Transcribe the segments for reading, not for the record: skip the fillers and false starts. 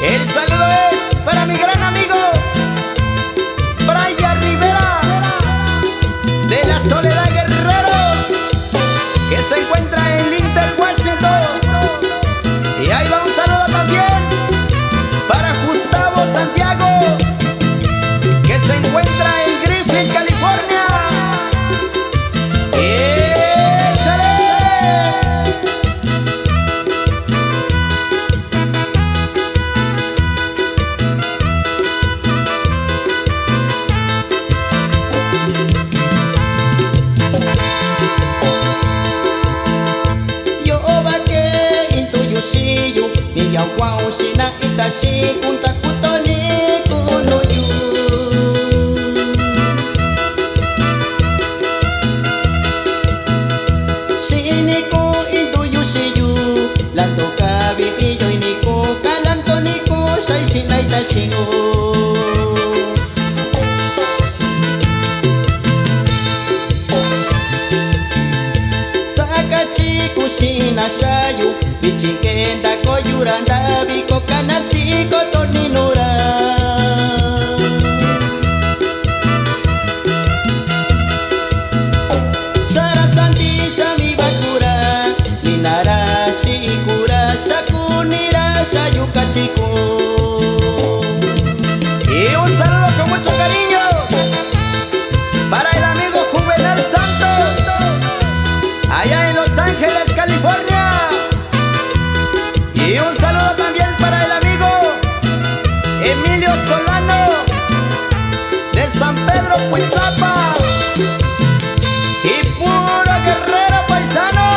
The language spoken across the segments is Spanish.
El saludo es para mi gran amigo Brian Rivera de la Soledad Guerrero, que se encuentra en Linter, Washington. Y ahí va un saludo también para Gustavo Santiago, que se encuentra en Griffith, California. ¡Échale! Wow, sina itashi kunta kutoni kunoyu. Sini ko induyu siyu, lanto kabi iyo iniko kalanto niko sai sina itashi o. Sakachiku sina shayu, bichikenda koyuranda biko kanasi kotoninura. Sarasanti shami bakura, ninara shikura shakunira shayukachiku. Y un saludo con mucho cariño para el amigo Juvenal Santos, allá en Los Ángeles, California. Y un saludo también para el amigo Emilio Solano de San Pedro, Cuitlapa. Y puro guerrero paisano.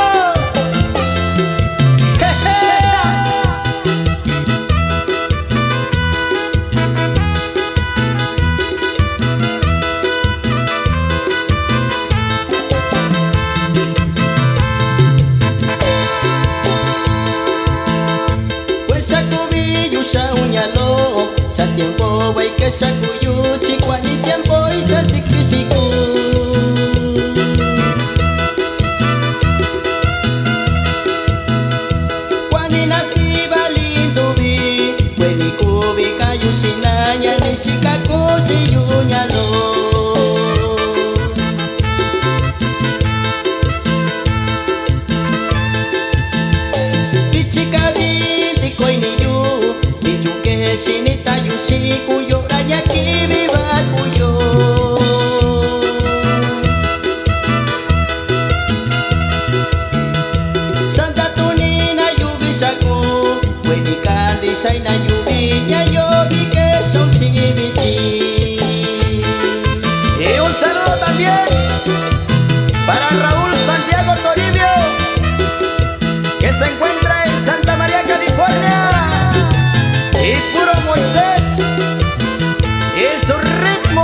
Uñalo, ya tiempo voy que shakuyu chikwa ni tiempo y se sikishiku. Kwani nasi balindubi, weni kubi kayu shinanya ni shikaku shiyunyalo. Shinita yushi kuyo raya kibiba kuyo. Santa tunina yubi shaku, weni kandi shaina yubi nyayobi que son shibiti. Y un saludo también para Raúl Santiago Toribio, que se encuentra en Santa María, California. Y puro Moisés y su ritmo.